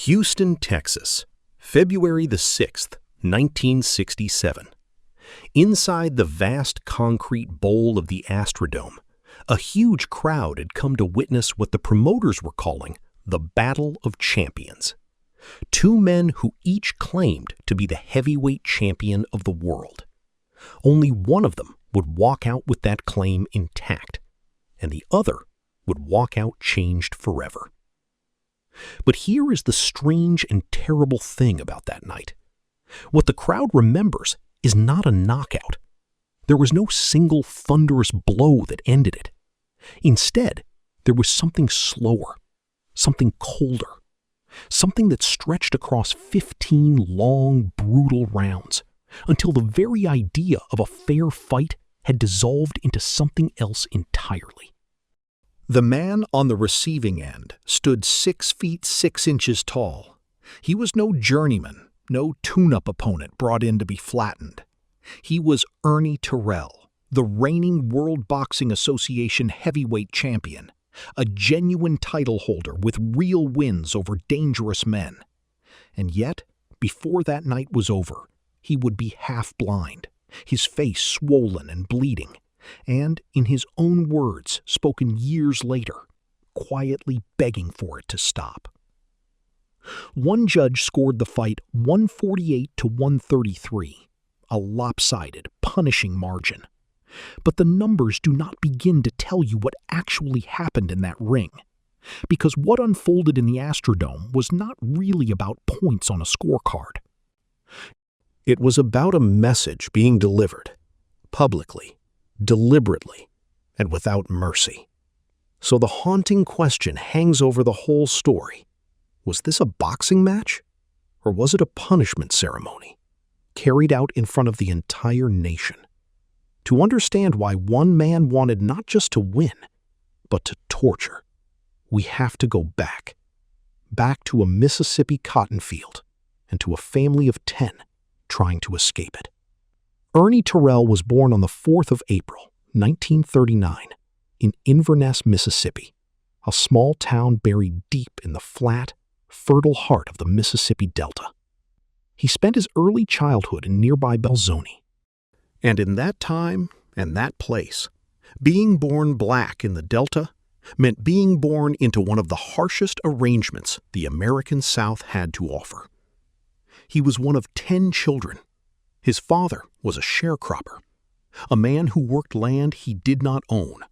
Houston, Texas, February the 6th, 1967. Inside the vast concrete bowl of the Astrodome, a huge crowd had come to witness what the promoters were calling the Battle of Champions. Two men who each claimed to be the heavyweight champion of the world. Only one of them would walk out with that claim intact, and the other would walk out changed forever. But here is the strange and terrible thing about that night. What the crowd remembers is not a knockout. There was no single thunderous blow that ended it. Instead, there was something slower, something colder, something that stretched across 15 long, brutal rounds, until the very idea of a fair fight had dissolved into something else entirely. The man on the receiving end stood 6 feet 6 inches tall. He was no journeyman, no tune-up opponent brought in to be flattened. He was Ernie Terrell, the reigning World Boxing Association heavyweight champion, a genuine title holder with real wins over dangerous men. And yet, before that night was over, he would be half-blind, his face swollen and bleeding, and, in his own words spoken years later, quietly begging for it to stop. One judge scored the fight 148 to 133, a lopsided, punishing margin. But the numbers do not begin to tell you what actually happened in that ring, because what unfolded in the Astrodome was not really about points on a scorecard. It was about a message being delivered, publicly, deliberately, and without mercy. So the haunting question hangs over the whole story. Was this a boxing match? Or was it a punishment ceremony, carried out in front of the entire nation? To understand why one man wanted not just to win, but to torture, we have to go back to a Mississippi cotton field, and to a family of 10 trying to escape it. Ernie Terrell was born on the 4th of April, 1939, in Inverness, Mississippi, a small town buried deep in the flat, fertile heart of the Mississippi Delta. He spent his early childhood in nearby Belzoni. And in that time and that place, being born black in the Delta meant being born into one of the harshest arrangements the American South had to offer. He was one of 10 children. His father was a sharecropper, a man who worked land he did not own,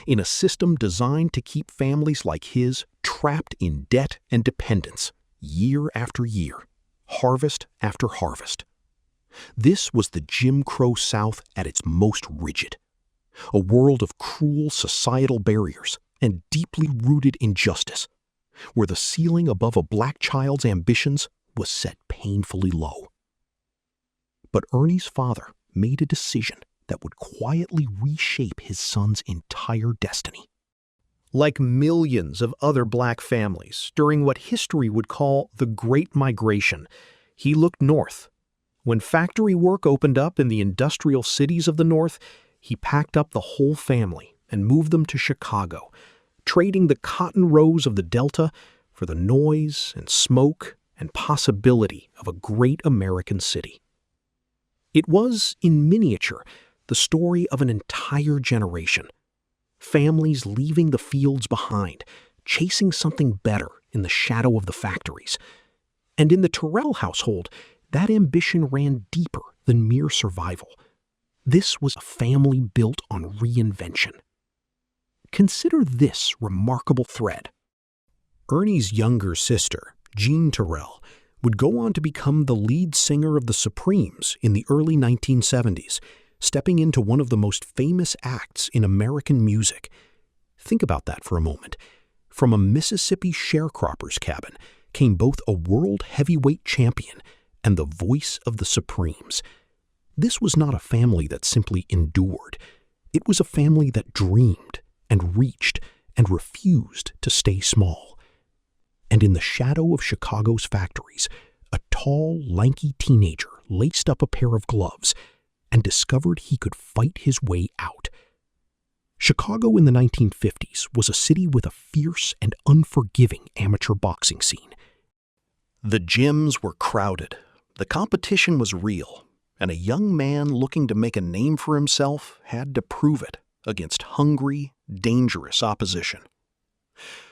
in a system designed to keep families like his trapped in debt and dependence, year after year, harvest after harvest. This was the Jim Crow South at its most rigid, a world of cruel societal barriers and deeply rooted injustice, where the ceiling above a black child's ambitions was set painfully low. But Ernie's father made a decision that would quietly reshape his son's entire destiny. Like millions of other black families during what history would call the Great Migration, he looked north. When factory work opened up in the industrial cities of the North, he packed up the whole family and moved them to Chicago, trading the cotton rows of the Delta for the noise and smoke and possibility of a great American city. It was, in miniature, the story of an entire generation. Families leaving the fields behind, chasing something better in the shadow of the factories. And in the Terrell household, that ambition ran deeper than mere survival. This was a family built on reinvention. Consider this remarkable thread. Ernie's younger sister, Jean Terrell, would go on to become the lead singer of the Supremes in the early 1970s, stepping into one of the most famous acts in American music. Think about that for a moment. From a Mississippi sharecropper's cabin came both a world heavyweight champion and the voice of the Supremes. This was not a family that simply endured. It was a family that dreamed and reached and refused to stay small. And in the shadow of Chicago's factories, a tall, lanky teenager laced up a pair of gloves and discovered he could fight his way out. Chicago in the 1950s was a city with a fierce and unforgiving amateur boxing scene. The gyms were crowded, the competition was real, and a young man looking to make a name for himself had to prove it against hungry, dangerous opposition.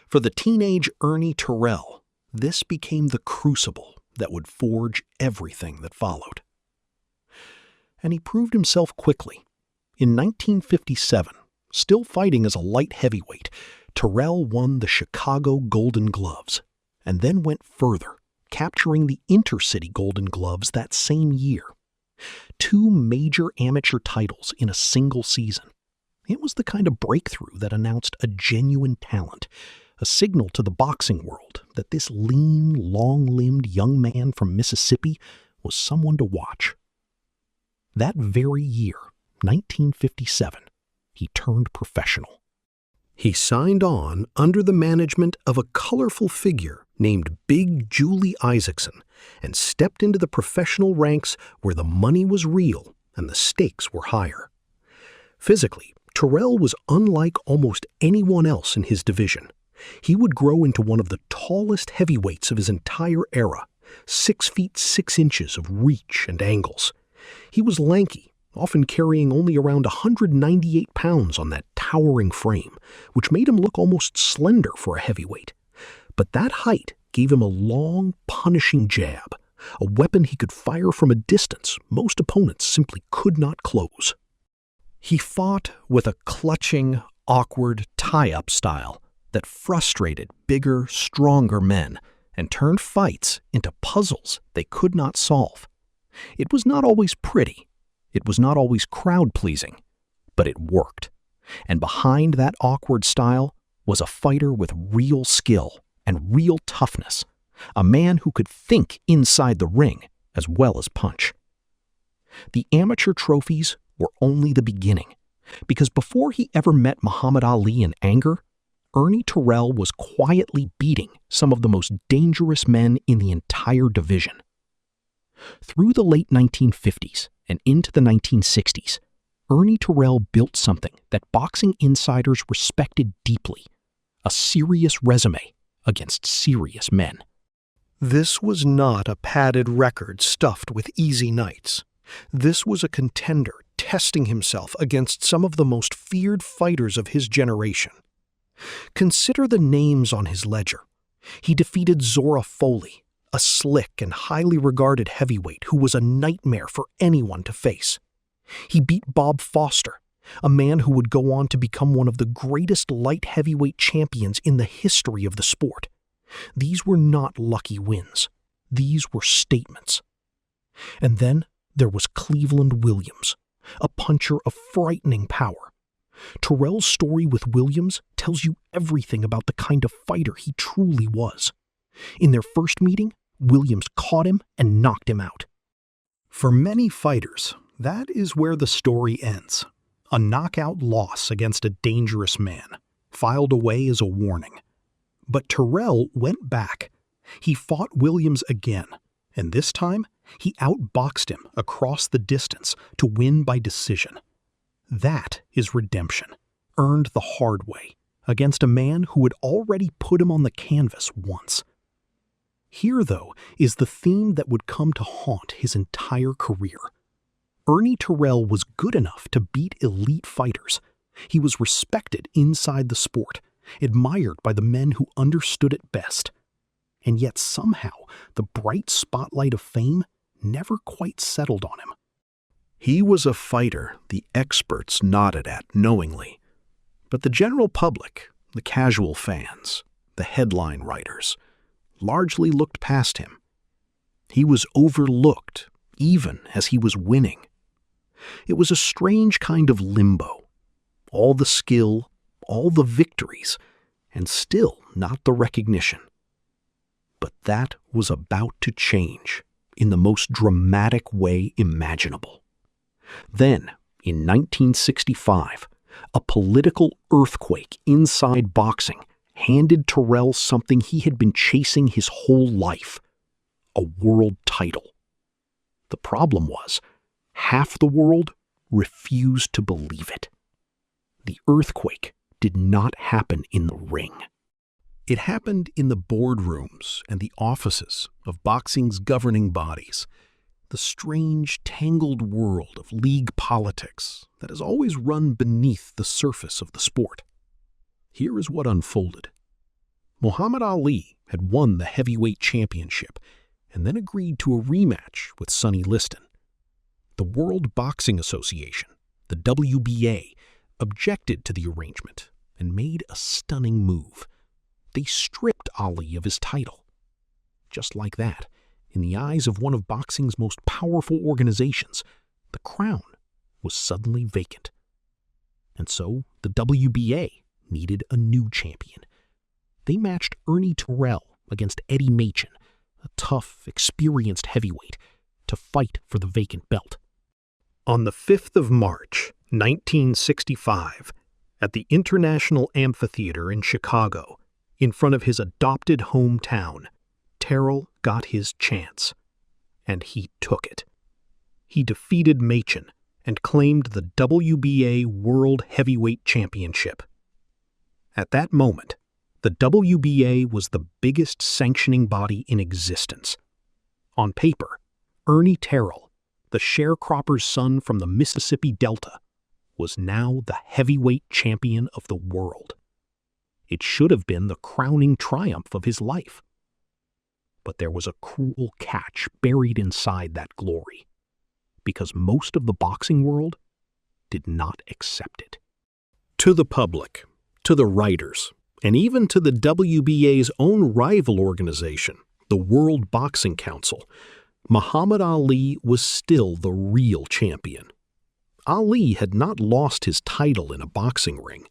For the teenage Ernie Terrell, this became the crucible that would forge everything that followed. And he proved himself quickly. In 1957, still fighting as a light heavyweight, Terrell won the Chicago Golden Gloves, and then went further, capturing the Intercity Golden Gloves that same year. 2 major amateur titles in a single season. It was the kind of breakthrough that announced a genuine talent, a signal to the boxing world that this lean, long-limbed young man from Mississippi was someone to watch. That very year, 1957, he turned professional. He signed on under the management of a colorful figure named Big Julie Isaacson and stepped into the professional ranks where the money was real and the stakes were higher. Physically, Terrell was unlike almost anyone else in his division. He would grow into one of the tallest heavyweights of his entire era, 6 feet 6 inches of reach and angles. He was lanky, often carrying only around 198 pounds on that towering frame, which made him look almost slender for a heavyweight. But that height gave him a long, punishing jab, a weapon he could fire from a distance most opponents simply could not close. He fought with a clutching, awkward tie-up style that frustrated bigger, stronger men and turned fights into puzzles they could not solve. It was not always pretty. It was not always crowd-pleasing, but it worked. And behind that awkward style was a fighter with real skill and real toughness, a man who could think inside the ring as well as punch. The amateur trophies were only the beginning, because before he ever met Muhammad Ali in anger, Ernie Terrell was quietly beating some of the most dangerous men in the entire division. Through the late 1950s and into the 1960s, Ernie Terrell built something that boxing insiders respected deeply, a serious resume against serious men. This was not a padded record stuffed with easy nights. This was a contender testing himself against some of the most feared fighters of his generation. Consider the names on his ledger. He defeated Zora Folley, a slick and highly regarded heavyweight who was a nightmare for anyone to face. He beat Bob Foster, a man who would go on to become one of the greatest light heavyweight champions in the history of the sport. These were not lucky wins. These were statements. And then there was Cleveland Williams, a puncher of frightening power. Terrell's story with Williams tells you everything about the kind of fighter he truly was. In their first meeting, Williams caught him and knocked him out. For many fighters, that is where the story ends. A knockout loss against a dangerous man, filed away as a warning. But Terrell went back. He fought Williams again, and this time he outboxed him across the distance to win by decision. That is redemption, earned the hard way, against a man who had already put him on the canvas once. Here, though, is the theme that would come to haunt his entire career. Ernie Terrell was good enough to beat elite fighters. He was respected inside the sport, admired by the men who understood it best. And yet somehow the bright spotlight of fame never quite settled on him. He was a fighter the experts nodded at knowingly, but the general public, the casual fans, the headline writers, largely looked past him. He was overlooked even as he was winning. It was a strange kind of limbo. All the skill, all the victories, and still not the recognition. But that was about to change in the most dramatic way imaginable. Then, in 1965, a political earthquake inside boxing handed Terrell something he had been chasing his whole life: a world title. The problem was, half the world refused to believe it. The earthquake did not happen in the ring. It happened in the boardrooms and the offices of boxing's governing bodies, the strange, tangled world of league politics that has always run beneath the surface of the sport. Here is what unfolded. Muhammad Ali had won the heavyweight championship and then agreed to a rematch with Sonny Liston. The World Boxing Association, the WBA, objected to the arrangement and made a stunning move. They stripped Ali of his title. Just like that, in the eyes of one of boxing's most powerful organizations, the crown was suddenly vacant. And so the WBA needed a new champion. They matched Ernie Terrell against Eddie Machen, a tough, experienced heavyweight, to fight for the vacant belt. On the 5th of March, 1965, at the International Amphitheater in Chicago, in front of his adopted hometown, Terrell got his chance, and he took it. He defeated Machen and claimed the WBA World Heavyweight Championship. At that moment, the WBA was the biggest sanctioning body in existence. On paper, Ernie Terrell, the sharecropper's son from the Mississippi Delta, was now the heavyweight champion of the world. It should have been the crowning triumph of his life. But there was a cruel catch buried inside that glory, because most of the boxing world did not accept it. To the public, to the writers, and even to the WBA's own rival organization, the World Boxing Council, Muhammad Ali was still the real champion. Ali had not lost his title in a boxing ring.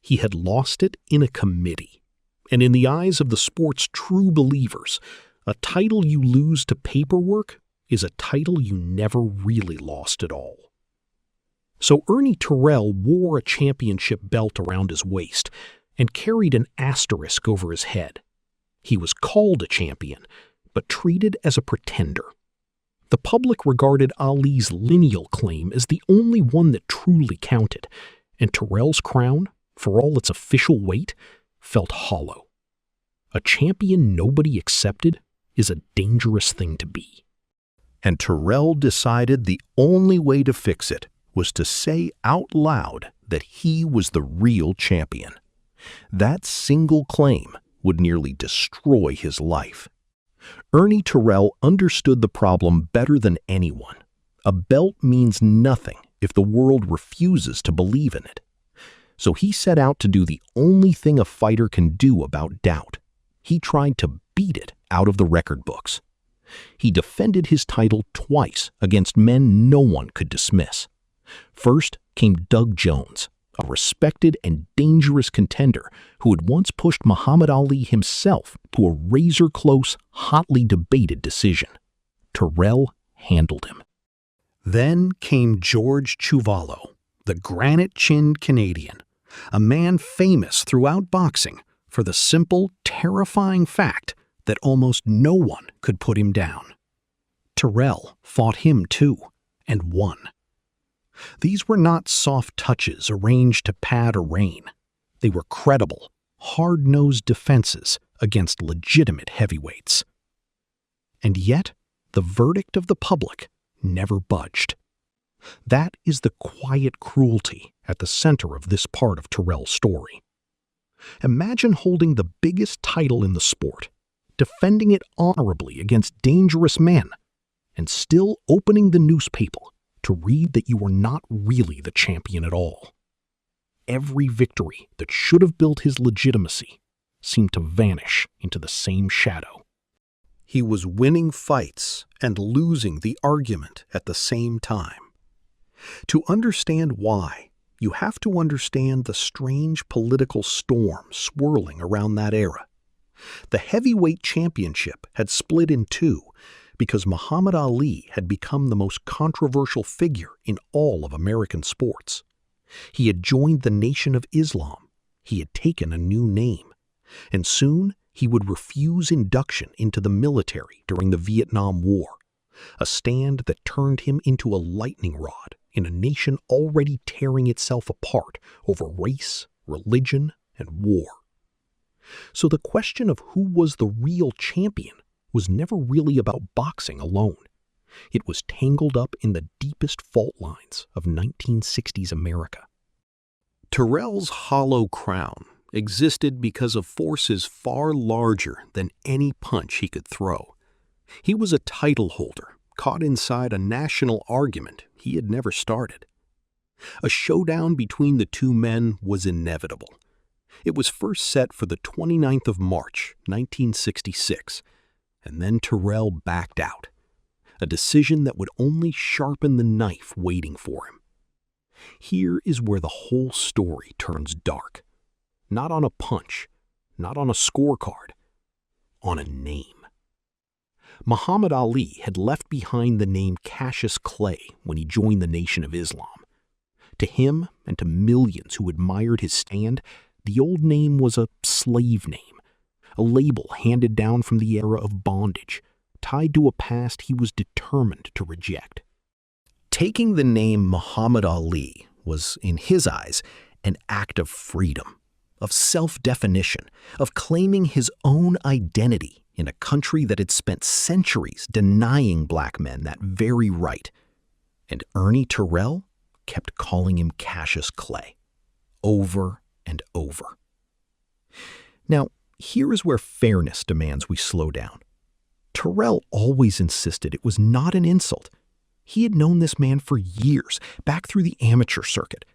He had lost it in a committee. And in the eyes of the sport's true believers, a title you lose to paperwork is a title you never really lost at all. So Ernie Terrell wore a championship belt around his waist and carried an asterisk over his head. He was called a champion, but treated as a pretender. The public regarded Ali's lineal claim as the only one that truly counted, and Terrell's crown, for all its official weight, felt hollow. A champion nobody accepted is a dangerous thing to be. And Terrell decided the only way to fix it was to say out loud that he was the real champion. That single claim would nearly destroy his life. Ernie Terrell understood the problem better than anyone. A belt means nothing if the world refuses to believe in it. So he set out to do the only thing a fighter can do about doubt. He tried to beat it out of the record books. He defended his title twice against men no one could dismiss. First came Doug Jones, a respected and dangerous contender who had once pushed Muhammad Ali himself to a razor-close, hotly debated decision. Terrell handled him. Then came George Chuvalo, the granite-chinned Canadian, a man famous throughout boxing for the simple, terrifying fact that almost no one could put him down. Terrell fought him too, and won. These were not soft touches arranged to pad a reign. They were credible, hard-nosed defenses against legitimate heavyweights. And yet, the verdict of the public never budged. That is the quiet cruelty at the center of this part of Terrell's story. Imagine holding the biggest title in the sport, defending it honorably against dangerous men, and still opening the newspaper to read that you were not really the champion at all. Every victory that should have built his legitimacy seemed to vanish into the same shadow. He was winning fights and losing the argument at the same time. To understand why, you have to understand the strange political storm swirling around that era. The heavyweight championship had split in two because Muhammad Ali had become the most controversial figure in all of American sports. He had joined the Nation of Islam, he had taken a new name, and soon he would refuse induction into the military during the Vietnam War, a stand that turned him into a lightning rod in a nation already tearing itself apart over race, religion, and war. So the question of who was the real champion was never really about boxing alone. It was tangled up in the deepest fault lines of 1960s America. Terrell's hollow crown existed because of forces far larger than any punch he could throw. He was a title holder caught inside a national argument he had never started. A showdown between the two men was inevitable. It was first set for the 29th of March, 1966, and then Terrell backed out, a decision that would only sharpen the knife waiting for him. Here is where the whole story turns dark. Not on a punch, not on a scorecard, on a name. Muhammad Ali had left behind the name Cassius Clay when he joined the Nation of Islam. To him and to millions who admired his stand, the old name was a slave name, a label handed down from the era of bondage, tied to a past he was determined to reject. Taking the name Muhammad Ali was, in his eyes, an act of freedom, of self-definition, of claiming his own identity in a country that had spent centuries denying black men that very right. And Ernie Terrell kept calling him Cassius Clay, over and over. Now, here is where fairness demands we slow down. Terrell always insisted it was not an insult. He had known this man for years, back through the amateur circuit.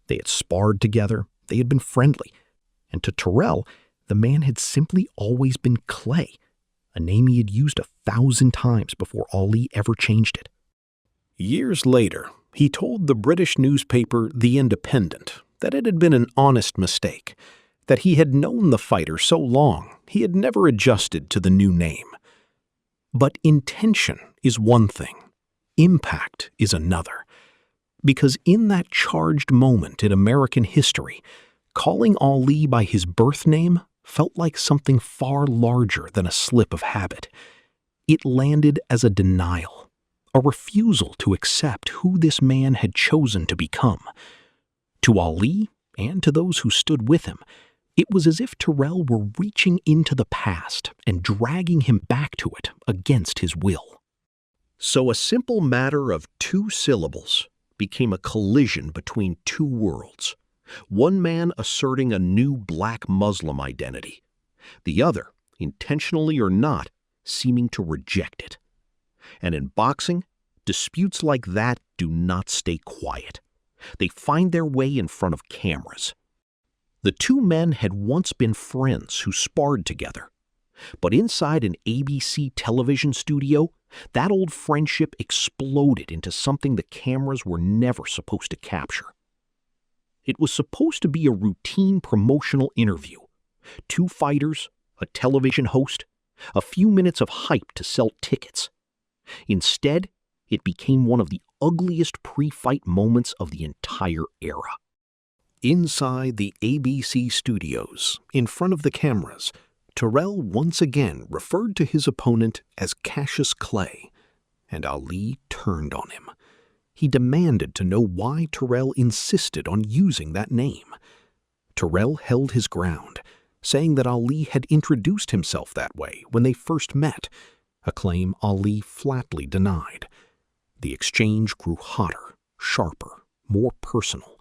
They had sparred together, they had been friendly. And to Terrell, the man had simply always been Clay, a name he had used 1,000 times before Ali ever changed it. Years later, he told the British newspaper The Independent that it had been an honest mistake, that he had known the fighter so long he had never adjusted to the new name. But intention is one thing, impact is another. Because in that charged moment in American history, calling Ali by his birth name felt like something far larger than a slip of habit. It landed as a denial, a refusal to accept who this man had chosen to become. To Ali, and to those who stood with him, it was as if Terrell were reaching into the past and dragging him back to it against his will. So a simple matter of 2 syllables became a collision between 2 worlds. One man asserting a new black Muslim identity, the other, intentionally or not, seeming to reject it. And in boxing, disputes like that do not stay quiet. They find their way in front of cameras. The 2 men had once been friends who sparred together. But inside an ABC television studio, that old friendship exploded into something the cameras were never supposed to capture. It was supposed to be a routine promotional interview. 2 fighters, a television host, a few minutes of hype to sell tickets. Instead, it became one of the ugliest pre-fight moments of the entire era. Inside the ABC studios, in front of the cameras, Terrell once again referred to his opponent as Cassius Clay, and Ali turned on him. He demanded to know why Terrell insisted on using that name. Terrell held his ground, saying that Ali had introduced himself that way when they first met, a claim Ali flatly denied. The exchange grew hotter, sharper, more personal,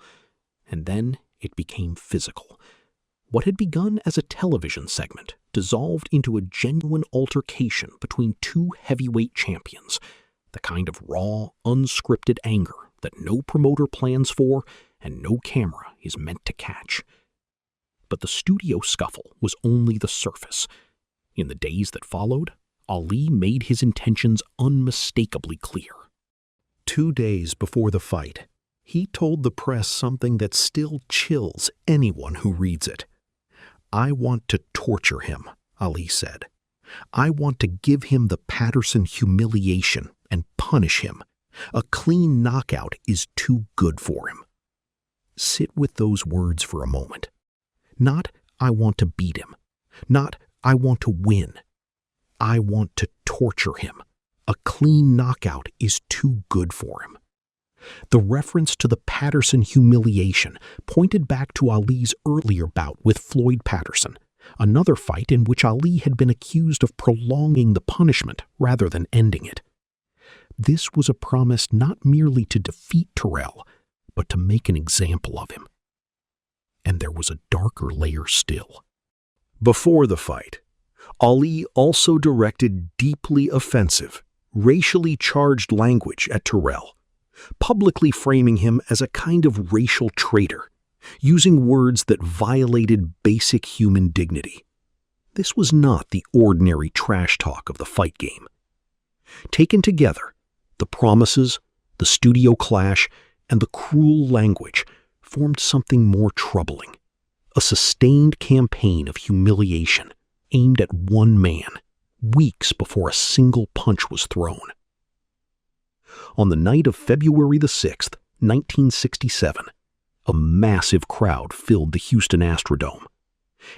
and then it became physical. What had begun as a television segment dissolved into a genuine altercation between 2 heavyweight champions, the kind of raw, unscripted anger that no promoter plans for and no camera is meant to catch. But the studio scuffle was only the surface. In the days that followed, Ali made his intentions unmistakably clear. 2 days before the fight, he told the press something that still chills anyone who reads it. "I want to torture him," Ali said. "I want to give him the Patterson humiliation and punish him. A clean knockout is too good for him." Sit with those words for a moment. Not, "I want to beat him." Not, "I want to win." "I want to torture him. A clean knockout is too good for him." The reference to the Patterson humiliation pointed back to Ali's earlier bout with Floyd Patterson, another fight in which Ali had been accused of prolonging the punishment rather than ending it. This was a promise not merely to defeat Terrell, but to make an example of him. And there was a darker layer still. Before the fight, Ali also directed deeply offensive, racially charged language at Terrell, publicly framing him as a kind of racial traitor, using words that violated basic human dignity. This was not the ordinary trash talk of the fight game. Taken together, the promises, the studio clash, and the cruel language formed something more troubling, a sustained campaign of humiliation aimed at one man, weeks before a single punch was thrown. On the night of February the 6th, 1967, a massive crowd filled the Houston Astrodome,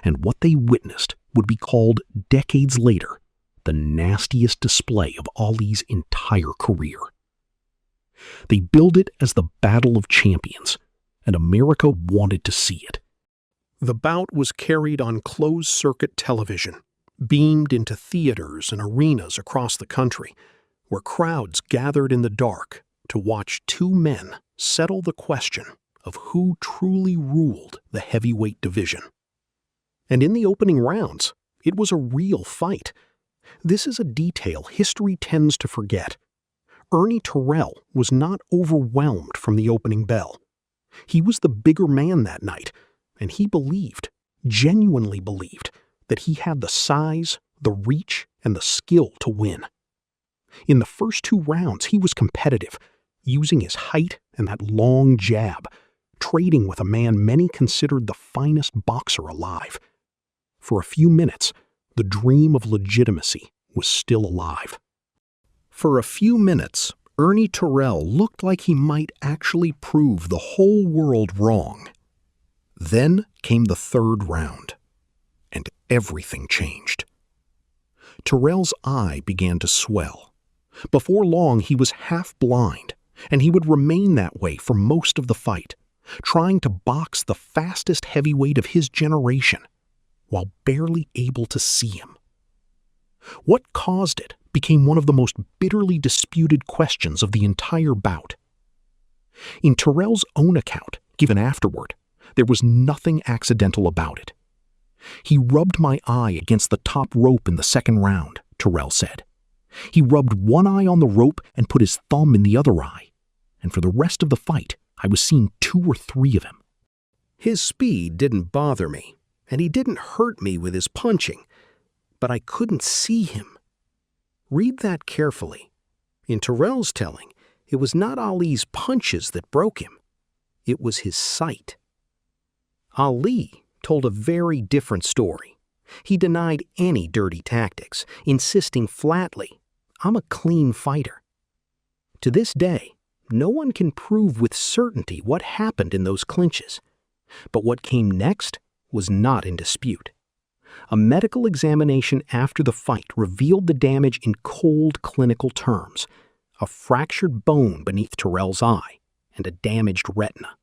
and what they witnessed would be called decades later the nastiest display of Ali's entire career. They billed it as the Battle of Champions, and America wanted to see it. The bout was carried on closed-circuit television, beamed into theaters and arenas across the country, where crowds gathered in the dark to watch two men settle the question of who truly ruled the heavyweight division. And in the opening rounds, it was a real fight. This is a detail history tends to forget. Ernie Terrell was not overwhelmed from the opening bell. He was the bigger man that night, and he believed, genuinely believed, that he had the size, the reach, and the skill to win. In the first two rounds, he was competitive, using his height and that long jab, trading with a man many considered the finest boxer alive. For a few minutes, the dream of legitimacy was still alive. For a few minutes, Ernie Terrell looked like he might actually prove the whole world wrong. Then came the third round, and everything changed. Terrell's eye began to swell. Before long, he was half blind, and he would remain that way for most of the fight, trying to box the fastest heavyweight of his generation, while barely able to see him. What caused it became one of the most bitterly disputed questions of the entire bout. In Terrell's own account, given afterward, there was nothing accidental about it. "He rubbed my eye against the top rope in the second round," Terrell said. "He rubbed one eye on the rope and put his thumb in the other eye, and for the rest of the fight, I was seeing 2 or 3 of him. His speed didn't bother me, and he didn't hurt me with his punching, but I couldn't see him." Read that carefully. In Terrell's telling, it was not Ali's punches that broke him. It was his sight. Ali told a very different story. He denied any dirty tactics, insisting flatly, "I'm a clean fighter." To this day, no one can prove with certainty what happened in those clinches. But what came next was not in dispute. A medical examination after the fight revealed the damage in cold clinical terms: a fractured bone beneath Terrell's eye and a damaged retina.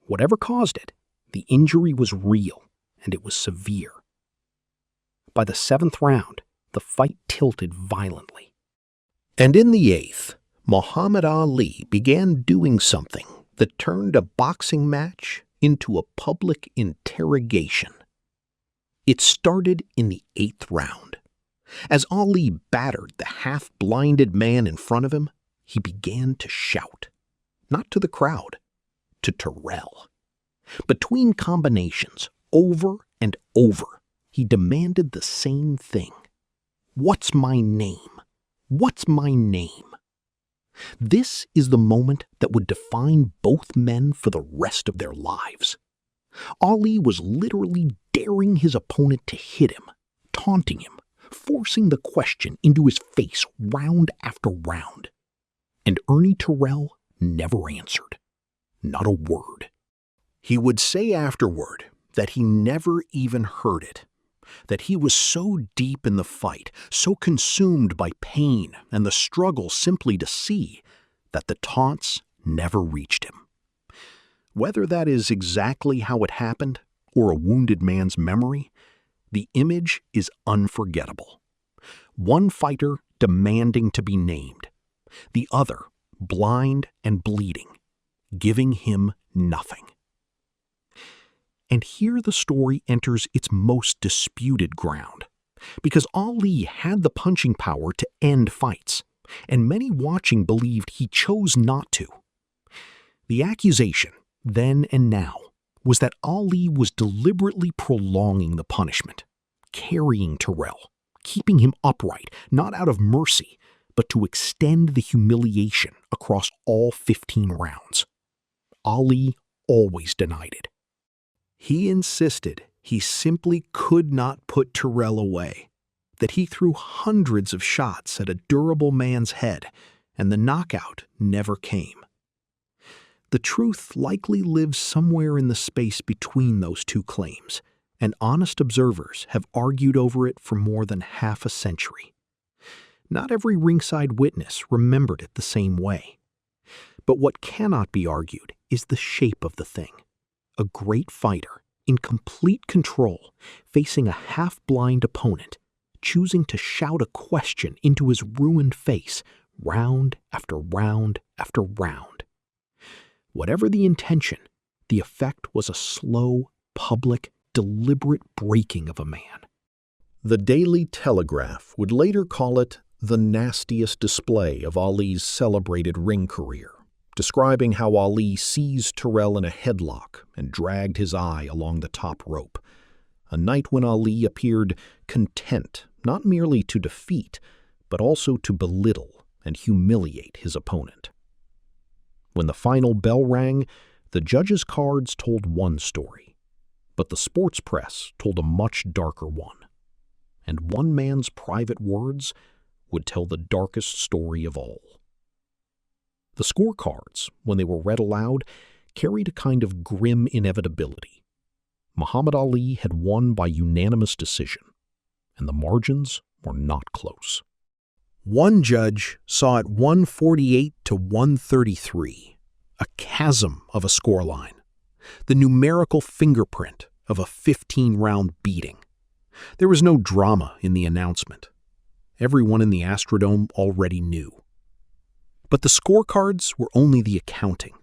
Whatever caused it, the injury was real, and it was severe. By the 7th round, the fight tilted violently. And in the 8th, Muhammad Ali began doing something that turned a boxing match into a public interrogation. It started in the 8th round. As Ali battered the half-blinded man in front of him, he began to shout, not to the crowd, to Terrell. Between combinations, over and over, he demanded the same thing. "What's my name? What's my name?" This is the moment that would define both men for the rest of their lives. Ali was literally daring his opponent to hit him, taunting him, forcing the question into his face round after round. And Ernie Terrell never answered. Not a word. He would say afterward that he never even heard it, that he was so deep in the fight, so consumed by pain and the struggle simply to see, that the taunts never reached him. Whether that is exactly how it happened, or a wounded man's memory, The image is unforgettable. One fighter demanding to be named, the other blind and bleeding, giving him nothing. And here the story enters its most disputed ground, because Ali had the punching power to end fights, and many watching believed he chose not to. The accusation, then and now, was that Ali was deliberately prolonging the punishment, carrying Terrell, keeping him upright, not out of mercy, but to extend the humiliation across all 15 rounds. Ali always denied it. He insisted he simply could not put Terrell away, that he threw hundreds of shots at a durable man's head, and the knockout never came. The truth likely lives somewhere in the space between those two claims, and honest observers have argued over it for more than half a century. Not every ringside witness remembered it the same way. But what cannot be argued is the shape of the thing. A great fighter, in complete control, facing a half-blind opponent, choosing to shout a question into his ruined face, round after round after round. Whatever the intention, the effect was a slow, public, deliberate breaking of a man. The Daily Telegraph would later call it the nastiest display of Ali's celebrated ring career, describing how Ali seized Terrell in a headlock and dragged his eye along the top rope, a night when Ali appeared content not merely to defeat, but also to belittle and humiliate his opponent. When the final bell rang, the judges' cards told one story, but the sports press told a much darker one. And one man's private words would tell the darkest story of all. The scorecards, when they were read aloud, carried a kind of grim inevitability. Muhammad Ali had won by unanimous decision, and the margins were not close. One judge saw it 148 to 133, a chasm of a scoreline, the numerical fingerprint of a 15-round beating. There was no drama in the announcement. Everyone in the Astrodome already knew. But the scorecards were only the accounting.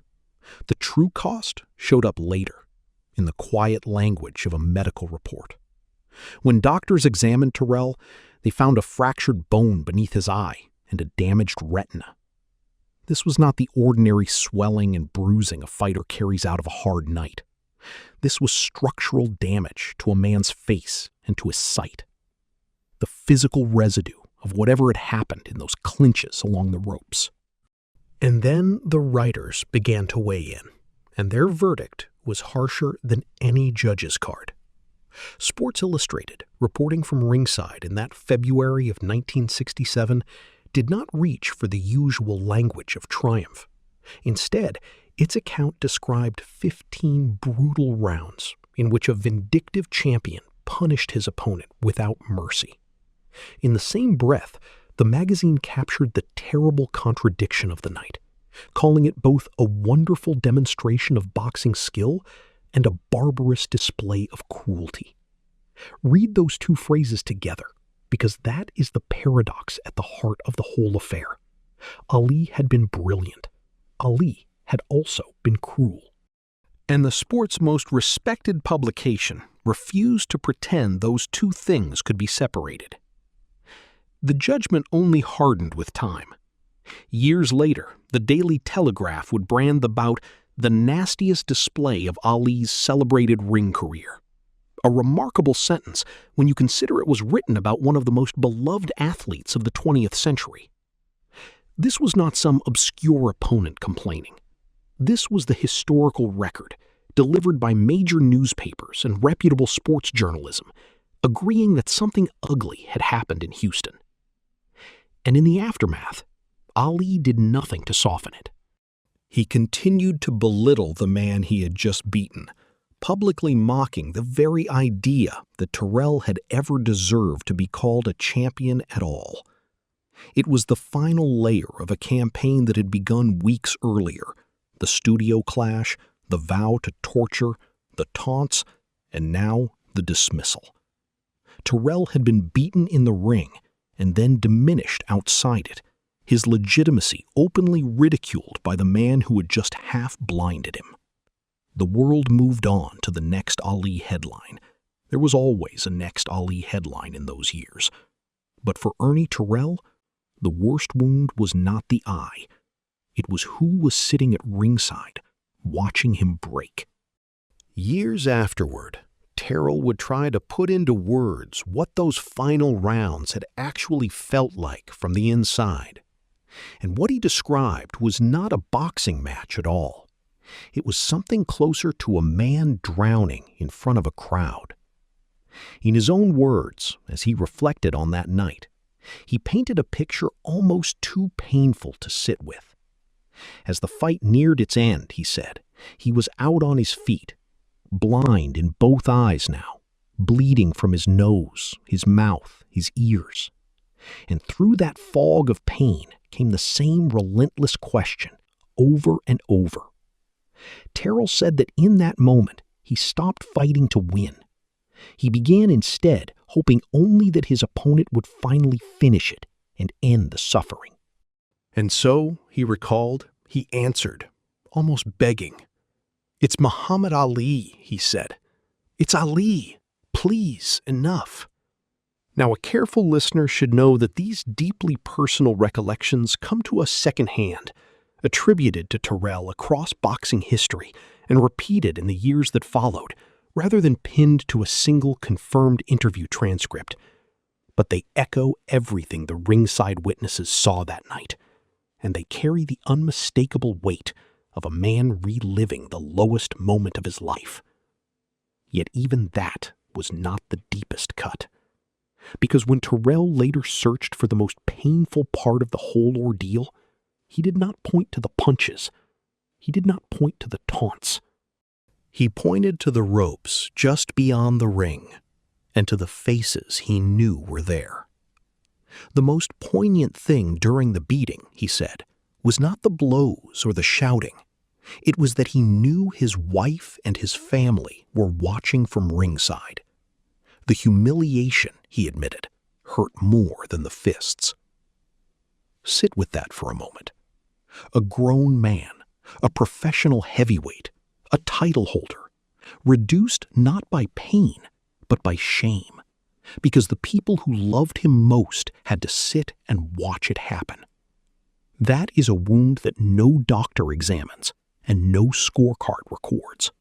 The true cost showed up later, in the quiet language of a medical report. When doctors examined Terrell, they found a fractured bone beneath his eye and a damaged retina. This was not the ordinary swelling and bruising a fighter carries out of a hard night. This was structural damage to a man's face and to his sight. The physical residue of whatever had happened in those clinches along the ropes. And then the writers began to weigh in, and their verdict was harsher than any judge's card. Sports Illustrated, reporting from ringside in that February of 1967, did not reach for the usual language of triumph. Instead, its account described 15 brutal rounds in which a vindictive champion punished his opponent without mercy. In the same breath, the magazine captured the terrible contradiction of the night, calling it both a wonderful demonstration of boxing skill and a barbarous display of cruelty. Read those two phrases together, because that is the paradox at the heart of the whole affair. Ali had been brilliant. Ali had also been cruel. And the sport's most respected publication refused to pretend those two things could be separated. The judgment only hardened with time. Years later, the Daily Telegraph would brand the bout the nastiest display of Ali's celebrated ring career. A remarkable sentence when you consider it was written about one of the most beloved athletes of the 20th century. This was not some obscure opponent complaining. This was the historical record, delivered by major newspapers and reputable sports journalism, agreeing that something ugly had happened in Houston. And in the aftermath, Ali did nothing to soften it. He continued to belittle the man he had just beaten, publicly mocking the very idea that Terrell had ever deserved to be called a champion at all. It was the final layer of a campaign that had begun weeks earlier: the studio clash, the vow to torture, the taunts, and now the dismissal. Terrell had been beaten in the ring and then diminished outside it, his legitimacy openly ridiculed by the man who had just half-blinded him. The world moved on to the next Ali headline. There was always a next Ali headline in those years. But for Ernie Terrell, the worst wound was not the eye. It was who was sitting at ringside, watching him break. Years afterward, Terrell would try to put into words what those final rounds had actually felt like from the inside. And what he described was not a boxing match at all. It was something closer to a man drowning in front of a crowd. In his own words, as he reflected on that night, he painted a picture almost too painful to sit with. As the fight neared its end, he said, he was out on his feet, blind in both eyes now, bleeding from his nose, his mouth, his ears. And through that fog of pain came the same relentless question, over and over. Terrell said that in that moment, he stopped fighting to win. He began instead hoping only that his opponent would finally finish it and end the suffering. And so, he recalled, he answered, almost begging. "It's Muhammad Ali," he said. "It's Ali. Please, enough." Now, a careful listener should know that these deeply personal recollections come to us secondhand, attributed to Terrell across boxing history and repeated in the years that followed, rather than pinned to a single confirmed interview transcript. But they echo everything the ringside witnesses saw that night, and they carry the unmistakable weight of a man reliving the lowest moment of his life. Yet even that was not the deepest cut. Because when Terrell later searched for the most painful part of the whole ordeal, he did not point to the punches. He did not point to the taunts. He pointed to the ropes just beyond the ring, and to the faces he knew were there. The most poignant thing during the beating, he said, was not the blows or the shouting. It was that he knew his wife and his family were watching from ringside. The humiliation, he admitted, hurt more than the fists. Sit with that for a moment. A grown man, a professional heavyweight, a title holder, reduced not by pain, but by shame, because the people who loved him most had to sit and watch it happen. That is a wound that no doctor examines and no scorecard records.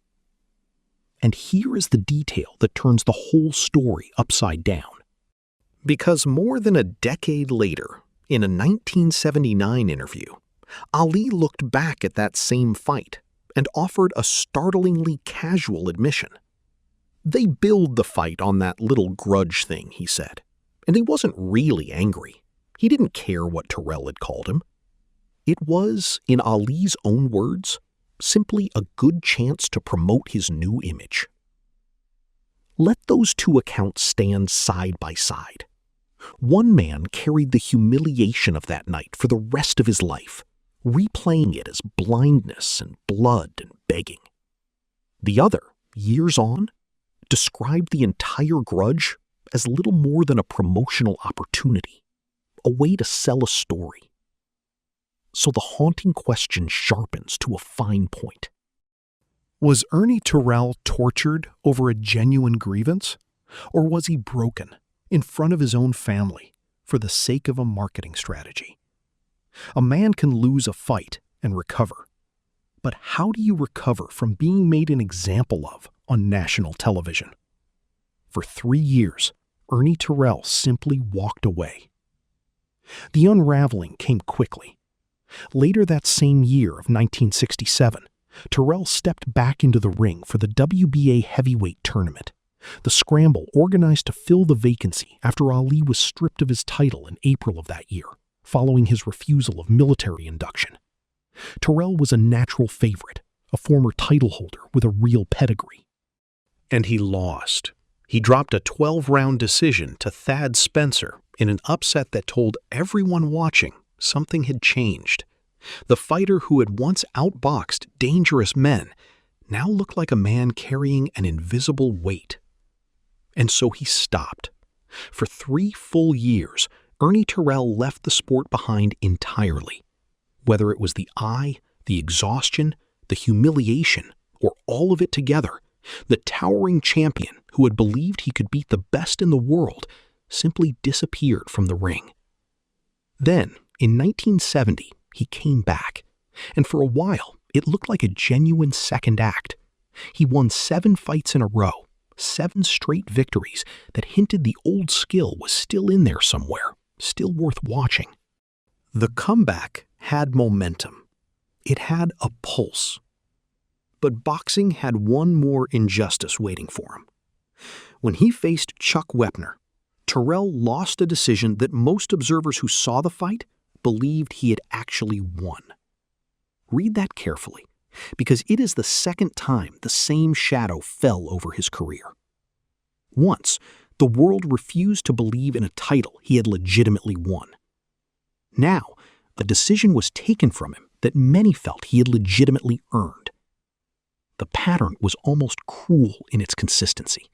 And here is the detail that turns the whole story upside down. Because more than a decade later, in a 1979 interview, Ali looked back at that same fight and offered a startlingly casual admission. They billed the fight on that little grudge thing, he said, and he wasn't really angry. He didn't care what Terrell had called him. It was, in Ali's own words, simply a good chance to promote his new image. Let those two accounts stand side by side. One man carried the humiliation of that night for the rest of his life, replaying it as blindness and blood and begging. The other, years on, described the entire grudge as little more than a promotional opportunity, a way to sell a story. So the haunting question sharpens to a fine point. Was Ernie Terrell tortured over a genuine grievance? Or was he broken in front of his own family for the sake of a marketing strategy? A man can lose a fight and recover. But how do you recover from being made an example of on national television? For 3 years, Ernie Terrell simply walked away. The unraveling came quickly. Later that same year of 1967, Terrell stepped back into the ring for the WBA Heavyweight Tournament, the scramble organized to fill the vacancy after Ali was stripped of his title in April of that year, following his refusal of military induction. Terrell was a natural favorite, a former title holder with a real pedigree. And he lost. He dropped a 12-round decision to Thad Spencer in an upset that told everyone watching something had changed. The fighter who had once outboxed dangerous men now looked like a man carrying an invisible weight. And so he stopped, For 3 full years, Ernie Terrell left the sport behind entirely. Whether it was the eye, the exhaustion, the humiliation, or all of it together, the towering champion who had believed he could beat the best in the world simply disappeared from the ring. Then, in 1970, he came back, and for a while, it looked like a genuine second act. He won 7 fights in a row, 7 straight victories that hinted the old skill was still in there somewhere, still worth watching. The comeback had momentum. It had a pulse. But boxing had one more injustice waiting for him. When he faced Chuck Wepner, Terrell lost a decision that most observers who saw the fight believed he had actually won. Read that carefully, because it is the second time the same shadow fell over his career. Once, the world refused to believe in a title he had legitimately won. Now, a decision was taken from him that many felt he had legitimately earned. The pattern was almost cruel in its consistency.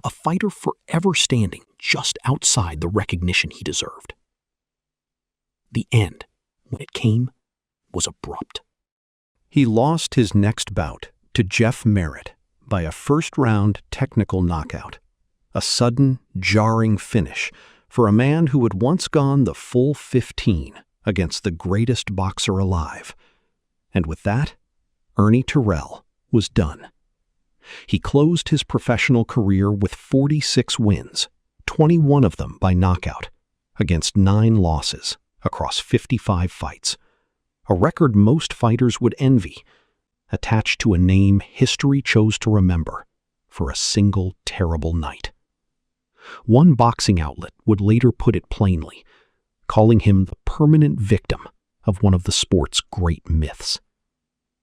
A fighter forever standing just outside the recognition he deserved. The end, when it came, was abrupt. He lost his next bout to Jeff Merritt by a first-round technical knockout, a sudden, jarring finish for a man who had once gone the full 15 against the greatest boxer alive. And with that, Ernie Terrell was done. He closed his professional career with 46 wins, 21 of them by knockout, against 9 losses across 55 fights, a record most fighters would envy, attached to a name history chose to remember for a single terrible night. One boxing outlet would later put it plainly, calling him the permanent victim of one of the sport's great myths.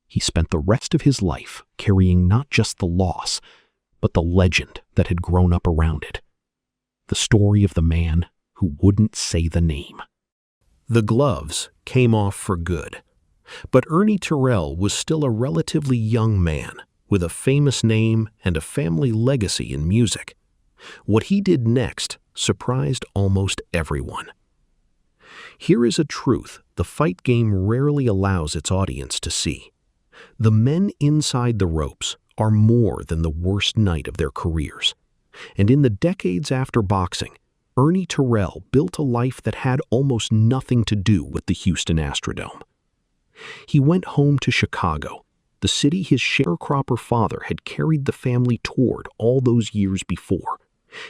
He spent the rest of his life carrying not just the loss, but the legend that had grown up around it. The story of the man who wouldn't say the name. The gloves came off for good, but Ernie Terrell was still a relatively young man with a famous name and a family legacy in music. What he did next surprised almost everyone. Here is a truth the fight game rarely allows its audience to see. The men inside the ropes are more than the worst night of their careers. And in the decades after boxing, Ernie Terrell built a life that had almost nothing to do with the Houston Astrodome. He went home to Chicago, the city his sharecropper father had carried the family toward all those years before,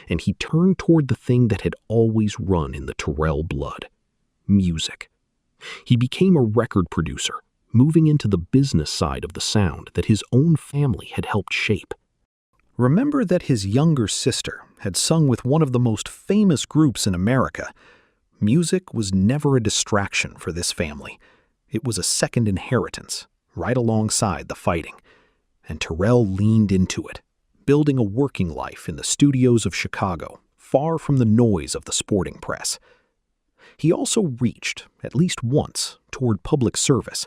and he turned toward the thing that had always run in the Terrell blood: music. He became a record producer, moving into the business side of the sound that his own family had helped shape. Remember that his younger sister had sung with one of the most famous groups in America. Music was never a distraction for this family. It was a second inheritance, right alongside the fighting. And Terrell leaned into it, building a working life in the studios of Chicago, far from the noise of the sporting press. He also reached, at least once, toward public service.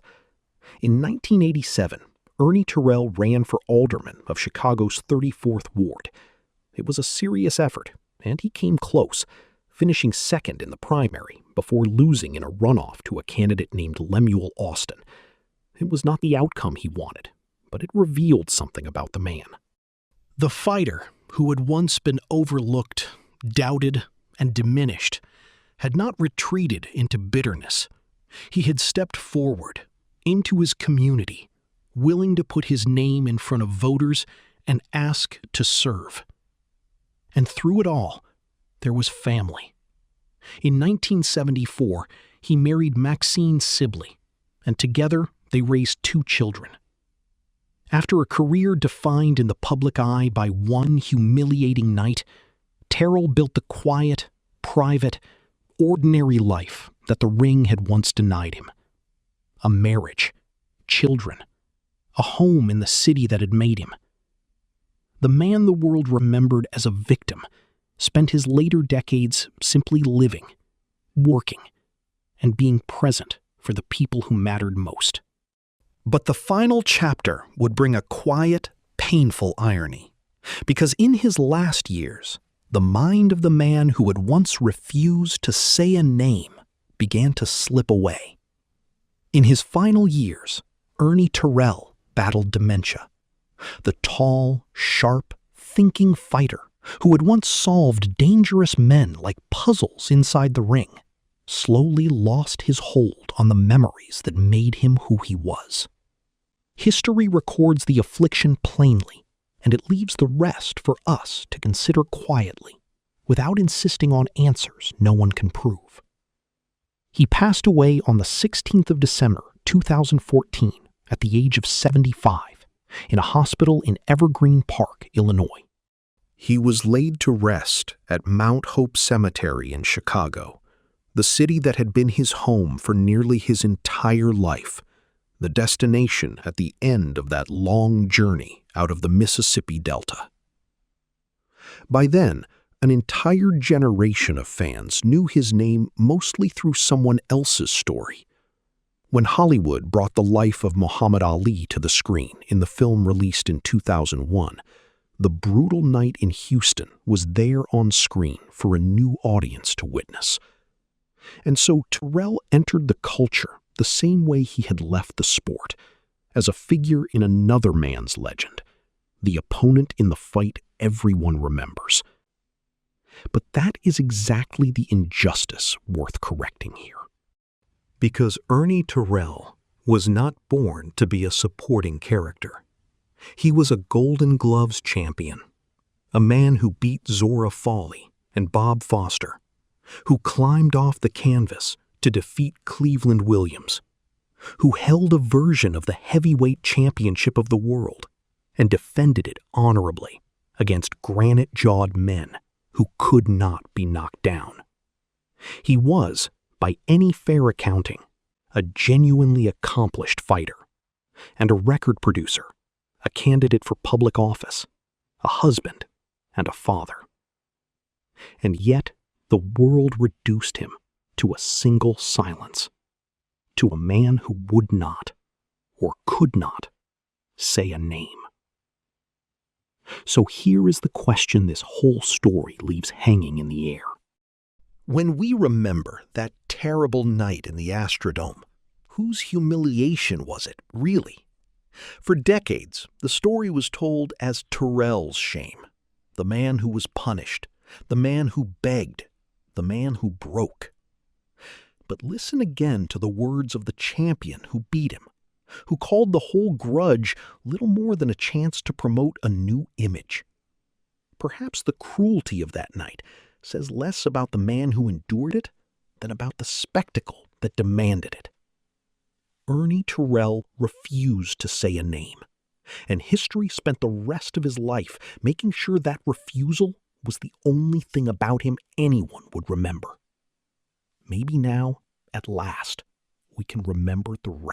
In 1987, Ernie Terrell ran for alderman of Chicago's 34th Ward. It was a serious effort, and he came close, finishing second in the primary before losing in a runoff to a candidate named Lemuel Austin. It was not the outcome he wanted, but it revealed something about the man. The fighter, who had once been overlooked, doubted, and diminished, had not retreated into bitterness. He had stepped forward, into his community, willing to put his name in front of voters and ask to serve. And through it all, there was family. In 1974, he married Maxine Sibley, and together they raised 2 children. After a career defined in the public eye by one humiliating night, Terrell built the quiet, private, ordinary life that the ring had once denied him. A marriage, children, a home in the city that had made him. The man the world remembered as a victim spent his later decades simply living, working, and being present for the people who mattered most. But the final chapter would bring a quiet, painful irony, because in his last years, the mind of the man who had once refused to say a name began to slip away. In his final years, Ernie Terrell battled dementia. The tall, sharp, thinking fighter who had once solved dangerous men like puzzles inside the ring slowly lost his hold on the memories that made him who he was. History records the affliction plainly, and it leaves the rest for us to consider quietly, without insisting on answers no one can prove. He passed away on the 16th of December, 2014, at the age of 75, in a hospital in Evergreen Park, Illinois. He was laid to rest at Mount Hope Cemetery in Chicago, the city that had been his home for nearly his entire life, the destination at the end of that long journey out of the Mississippi Delta. By then, an entire generation of fans knew his name mostly through someone else's story. When Hollywood brought the life of Muhammad Ali to the screen in the film released in 2001, the brutal night in Houston was there on screen for a new audience to witness. And so Terrell entered the culture the same way he had left the sport, as a figure in another man's legend, the opponent in the fight everyone remembers. But that is exactly the injustice worth correcting here. Because Ernie Terrell was not born to be a supporting character. He was a Golden Gloves champion, a man who beat Zora Folley and Bob Foster, who climbed off the canvas to defeat Cleveland Williams, who held a version of the heavyweight championship of the world and defended it honorably against granite-jawed men who could not be knocked down. He was, by any fair accounting, a genuinely accomplished fighter and a record producer, a candidate for public office, a husband, and a father. And yet, the world reduced him to a single silence, to a man who would not, or could not, say a name. So here is the question this whole story leaves hanging in the air. When we remember that terrible night in the Astrodome, whose humiliation was it, really? For decades, the story was told as Terrell's shame, the man who was punished, the man who begged, the man who broke. But listen again to the words of the champion who beat him, who called the whole grudge little more than a chance to promote a new image. Perhaps the cruelty of that night says less about the man who endured it than about the spectacle that demanded it. Ernie Terrell refused to say a name, and history spent the rest of his life making sure that refusal was the only thing about him anyone would remember. Maybe now, at last, we can remember the rest.